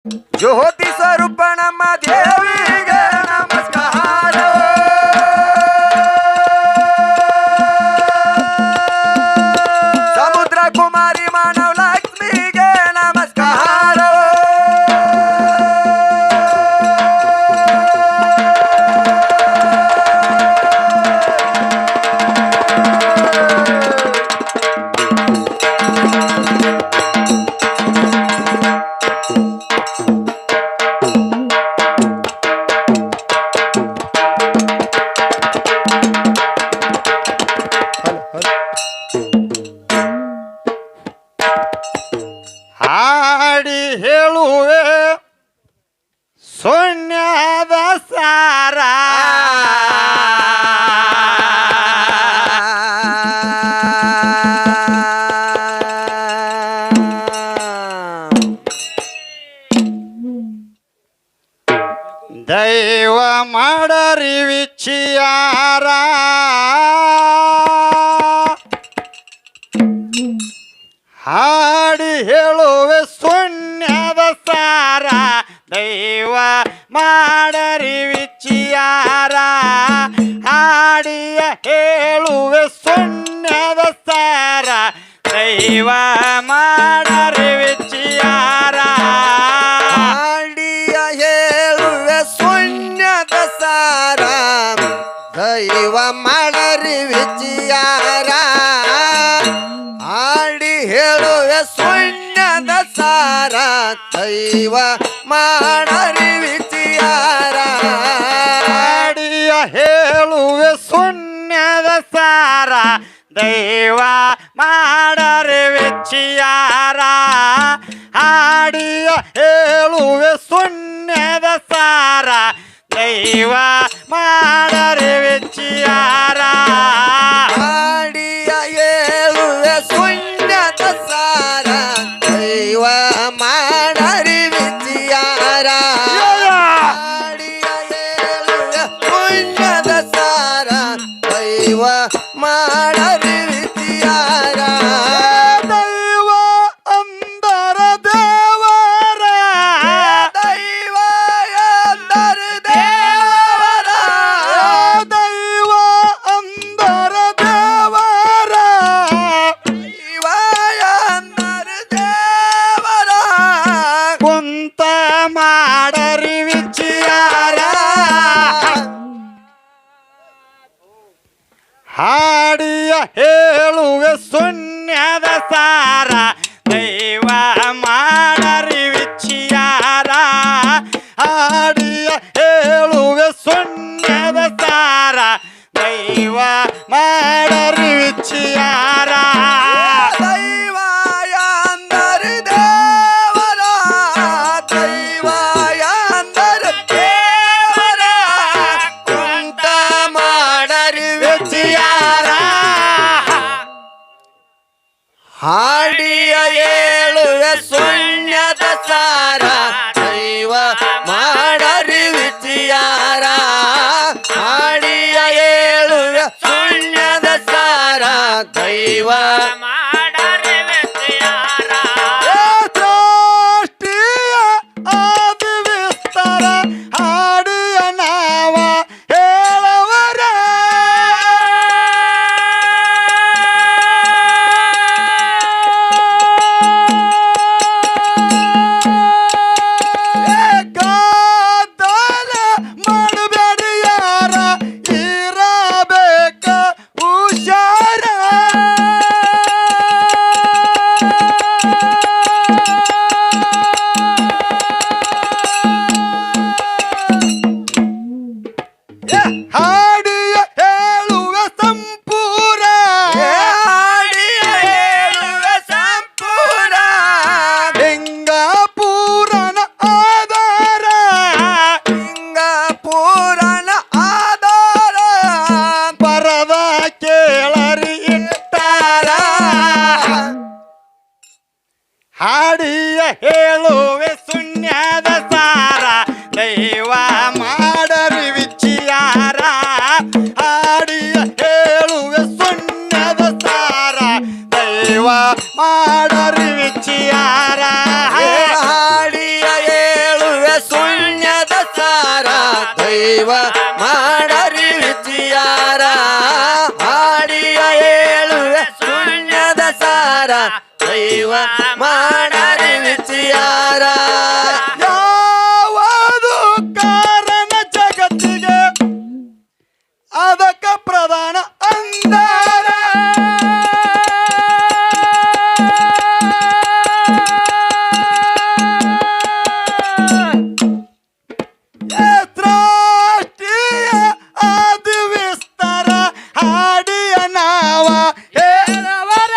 ಜ್ಯೋತಿ ಸ್ವರೂಪ ನಮ್ಮ ದೇವಿಗೆ ನಮಸ್ಕಾರ. ಸಮುದ್ರ ಕುಮಾರಿ ಮಾನವ ಲಕ್ಷ್ಮಿಗೆ ನಮಸ್ಕಾರ. ಹಾಡಿ ಹೇಳುವೆ ಸೊನ್ಯಾದ ಸಾರ ದೈವ ಮಾಡರಿ ವಿಚಿಯಾರ ಹಾಡಿ ಹೇಳುವೆ ಶೂನ್ಯದ ಸಾರ ದೈವ ಮಾಡರಿ ವಿಚಿಯಾರ ಹಾಡಿಯ ಹೇಳುವೆ ಶೂನ್ಯದ ಸಾರ ದೈವ ಮಾಡರಿ ವಿಚಿಯಾರ ಹಾಡಿಯ ಹೇಳುವೆ ಶೂನ್ಯದ ಸಾರ ದೈವ ಮಾಡರಿ ವಿಚಿಯಾರ. ಹಾಡಿ ಹೇಳುವೆ ಶೂನ್ಯದ ಸಾರ ದೈವ ಮಾಡರಿ ವಿಚಿಯಾರ. ಹಾಡಿಯ ಹೇಳುವೆ ಶೂನ್ಯದ ಸಾರ ದೈವ ಮಾಡರಿ ವಿಚಿಯಾರ ಹಾಡಿಯ ಹೇಳುವೆ ಶೂನ್ಯದ ಸಾರ ದೈವ ಮಾಡರಿ ವಿಚಿಯಾರ ಹಾಡಿಯ ಹೇಳುವೆ ಶೂನ್ಯದ ಸಾರ ದೈವ ಮಾಡರಿ ವಿಚಿಯಾರ. ಹಾಡಿಯ ಹೇಳುವೆ ಶೂನ್ಯದ ಸಾರ ದೈವ ಮಾಡರಿ ವಿಚಿಯಾರ. ದೈವ ಅಂದರ ದೇವರ ದೈವ ಎಂದರ ದೇವರ ದೈವ ಅಂದರ ದೇವರ ದೈವ ಎಂದರ ದೇವರ ಕುಂತ ಮಾಡರಿ ವಿಚಿಯಾರ ಹಾಡಿಯ ಹೇಳುವೆ ಶೂನ್ಯದ ಸಾರ ದೈವ ಮಾಡರಿ ವಿಚಿಯಾರ ಹಾಡಿಯ ಹೇಳುವೆ ಶೂನ್ಯದ ಸಾರ ದೈವ ಮಾಡರಿ ವಿಚಿಯಾರ ದೈವ ಎಂದರ ದೇವರ ದೈವ ಎಂದರ ದೇವರ ಕುಂತ ಮಾಡರಿ ವಿಚಿಯಾರ. ಹಾಡಿಯ ಹೇಳುವೆ ಶೂನ್ಯದ ಸಾರ ದೈವ ಮಾಡರಿ ವಿಚಿಯಾರ. ಹಾಡಿಯ ಹೇಳುವೆ ಶೂನ್ಯದ ಸಾರ ದೈವ ಮಾಡರಿ ವಿಚಿಯಾರ ಸೃಷ್ಟಿಯ ಆದಿ ವಿಸ್ತಾರ ಹಾಡಿಯ ನಾವ ಹೇಳವರ ಗಾದಲ ಮಾಡಬೇಡಿ ಯಾರ ಇರಬೇಕ ಹುಷಾರ ದೈವ ಮಾಡರಿ ವಿಚಾರ ಹಾಡಿಯ ಹೇಳುವೆ ಶೂನ್ಯದ ಸಾರ ದೈವ ಮಾಡರಿ ವಿಚಾರ ಯಾವುದು ಕಾರಣ ಜಗತ್ತಿಗೆ ಅದಕ್ಕ ಪ್ರಧಾನ ಅಂದಾರ ತ್ರಾಷ್ಟ್ರೀಯ ಆದಿ ವಿಸ್ತಾರ ಹಾಡಿಯ ನಾವ ಹೇಳವರ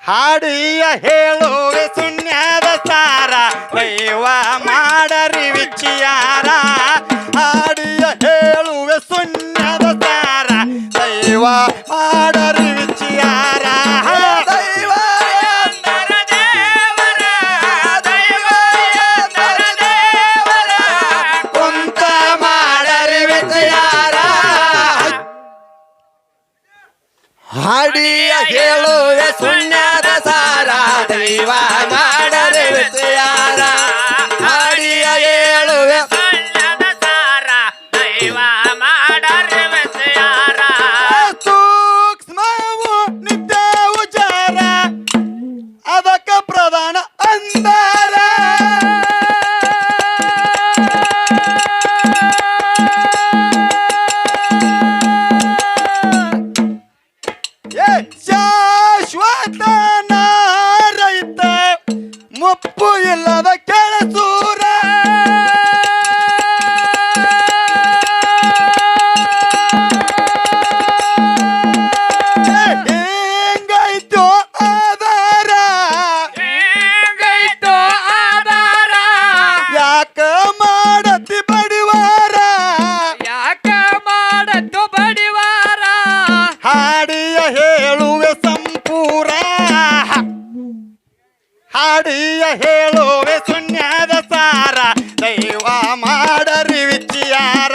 ಹಾಡಿಯ ಹೇಳುವೆ ಶೂನ್ಯದ ಸಾರ ದೈವ ಮಾಡರಿ ವಿಚಾರ ಹಾಡಿಯ ಹೇಳುವೆ ಶೂನ್ಯದ ಸಾರ ದೈವ ಮಾಡರಿ ವಿಚಾರ ದೈವ ಎಂದರ ದೇವರ ದೈವ ಎಂದರ ದೇವರ ಕುಂತ ಮಾಡರಿ ವಿಚಾರ ಹಾಡಿಯ ಹೇಳುವೆ ಶೂನ್ಯದ ಸಾರ ದೈವ ಮಾಡರಿ ವಿಚಾರ ಹಾಡಿಯ ಹೇಳುವೆ ಶೂನ್ಯದ ಸಾರ ದೈವ ಮಾಡರಿ ವಿಚಾರ ಸೂಕ್ಷ್ಮವು ನಿತ್ಯ ಉಚಾರ ಅದಕ್ಕ ಪ್ರಧಾನ ಅಂದಾರ ಶಾಶ್ವತ ರೈತ ಮುಪ್ಪು ಇಲ್ಲದ ಕೆಳಸೂರ ಹೆಂಗೈತೋ ಆಧಾರ ಹೆಂಗೈತೋ ಆಧಾರ ಯಾಕ ಮಾಡತಿ ಬಡಿವಾರ ಯಾಕ ಮಾಡತ್ತು ಬಡಿವಾರ ಹಾಡಿಯ ಹೇಳುವೆ ಸಂಪೂರ ಹಾಡಿಯ ಹೇಳುವೆ ಶೂನ್ಯದ ಸಾರ ದೈವ ಮಾಡರಿ ವಿಚಾರ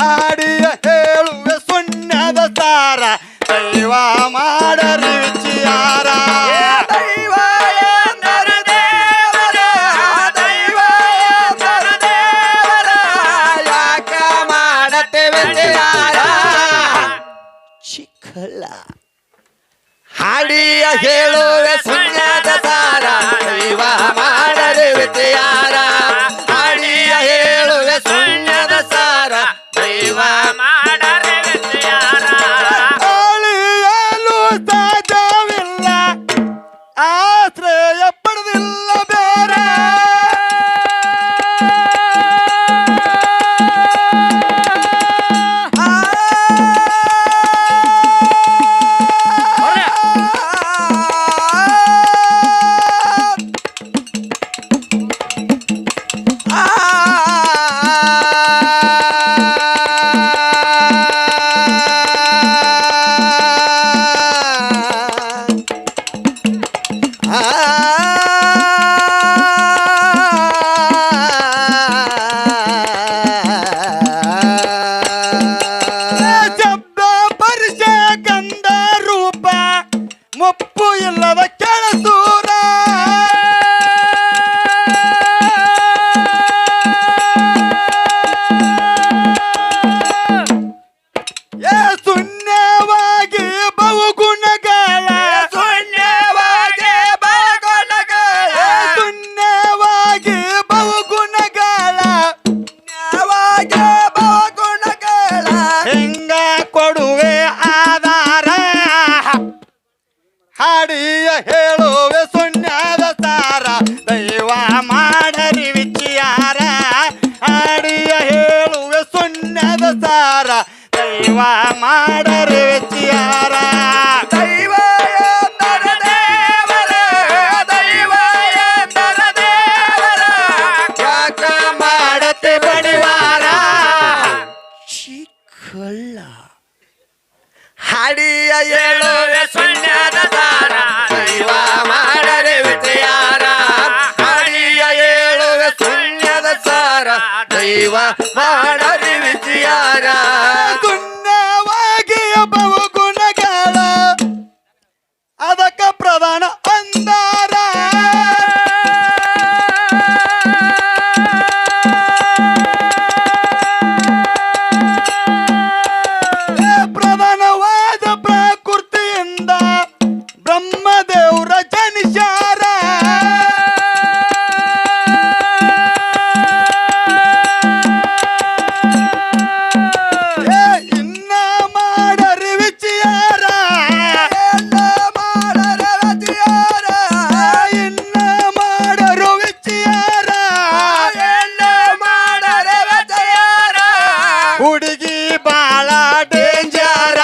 ಹಾಡಿಯ ಹೇಳುವೆ ಶೂನ್ಯದ ಸಾರ ದೈವ ಮಾಡರಿ ವಿಚಾರ ದೈವ ಎಂದರ ದೇವರ ದೈವ ಎಂದರ ದೇವರ ಯಾಕ ಮಾಡತೆ ವಿಚಾರ ಚಿಕ್ಕಲ್ಲ ಹಾಡಿಯ ಹೇಳುವೆ ಶೂನ್ಯದ ಸಾರ ದೈವ ಮಾಡರಿ ವಿಚಾರ ಹಾಡಿಯ ಹೇಳುವೆ ಶೂನ್ಯದ ಸಾರ ದೈವ ಮಾಡರೆ ವಿಚಾರ ಅಳಿಯಲು ಸಾಧ್ಯವಿಲ್ಲ ಆಶ್ರಯ ಪಡೆದಿಲ್ಲ ಬೇರೆ ಮಾಡರಿ ವಿಚಾರ ದೈವ ಎಂದರ ದೇವರ ದೈವ ಎಂದರ ದೇವರ ಯಾಕ ಮಾಡತೆ ಬಡಿವಾರ ಚಿಕ್ಕಳ್ಳ ಹಾಡಿಯ ಹೇಳುವೆ ಶೂನ್ಯದ ಸಾರ ದೈವ ಮಾಡರೆ ವಿಚಾರ ಹಾಡಿಯ ಹೇಳುವೆ ಶೂನ್ಯದ ಸಾರ ದೈವ ಮಾಡರಿ ವಿಚಾರ ಗುಣವಾಗಿ ಬಹು ಗುಣಗಳ ಅದಕ್ಕ ಪ್ರಧಾನ ಅಂದಾರ ಪ್ರಧಾನವಾದ ಪ್ರಕೃತಿಯಿಂದ ಬ್ರಹ್ಮದೇವ್ರ ಜನಿಸಾರ ಇನ್ನ ಮಾಡರಿ ವಿಚಾರ ಇನ್ನ ಮಾಡರು ವಿಚಾರ ಹುಡುಗಿ ಬಾಳ ಡೇಂಜರ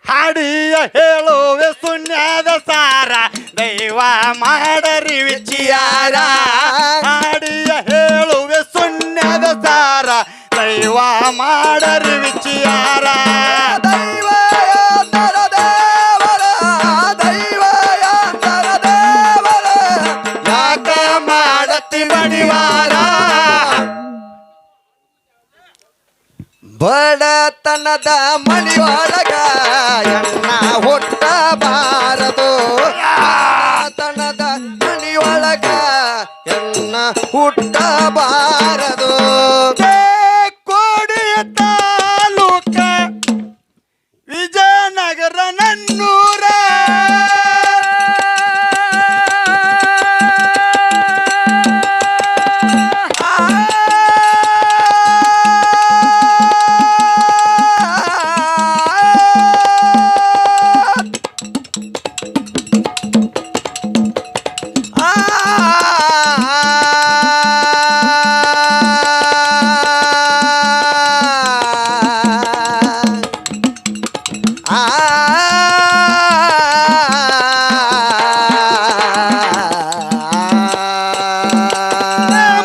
ಹಾಡಿಯ ಹೇಳುವೆ ಶೂನ್ಯದ ಸಾರ ದೈವ ಮಾಡರಿ ವಿಚಾರ ಹಾಡಿಯ ಹೇಳುವೆ ಶೂನ್ಯದ ಸಾರ ದೈವ ಮಾಡರಿ ವಿಚಾರ ದೈವ ಎಂದರ ದೇವರ ದೈವ ಎಂದರ ದೇವರ ಯಾಕ ಮಾಡತಿ ಬಡಿವಾರ ಬಡತನದ ಮನೆಯೊಳಗ ಎನ್ನ ಹುಟ್ಟಬಾರದು ಬಡತನದ ಮನೆಯೊಳಗ ಎನ್ನ ಹುಟ್ಟಬಾರದು ಕೋಡಿಯ ತಾಲೂಕ ವಿಜಯನಗರ ನನ್ನೂರ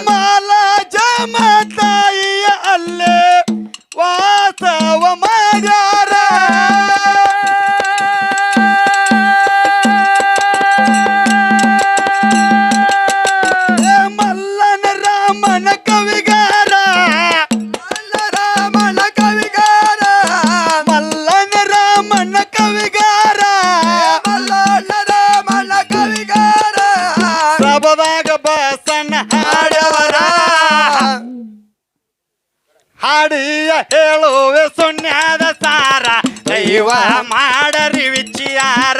ಮಾಲ ಜಮತಾಯಿಯ ಅಲ್ಲೇ ವಾಸವ ಮಾಡ್ಯಾರ ಮಲ್ಲನ ರಾಮನ ಕವಿಗಾರ ರಾಮನ ಕವಿಗಾರ ಮಲ್ಲನ ರಾಮನ ಕವಿಗಾರ ರಾಮನ ಕವಿಗಾರ ಸಬದಾಗ ಬಸನ ಹಾಡವರ ಹಾಡಿಯ ಹೇಳುವೆ ಶೂನ್ಯದ ಸಾರ ದೈವ ಮಾಡರಿ ವಿಚಾರ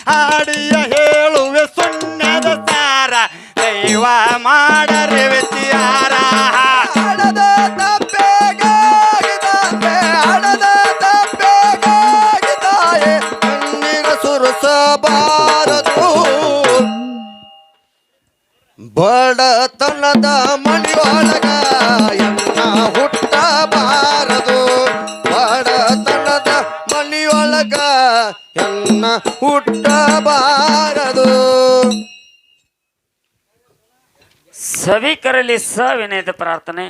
ಹಾಡಿಯ ಹೇಳುವೆ ಶೂನ್ಯದ ಸಾರ ದೈವ ಮಾಡರಿ ವಿಚಾರ ಹಣದ ತಪ್ಪೆಗಾಗಿದ್ದಾನೆ ಹಣದ ತಪ್ಪೆಗಾಗಿದ್ದಾನೆ ಕಣ್ಣೀರ ಸುರಿಸಬಾರದು ಬಡತನದ ಮನೆಯೊಳಗ ಎನ್ನ ಹುಟ್ಟಬಾರದು ಬಡತನದ ಮನೆಯೊಳಗ ಎನ್ನ ಹುಟ್ಟಬಾರದು ಸಭಿಕರಲ್ಲಿ ಸವಿನಯದ ಪ್ರಾರ್ಥನೆ.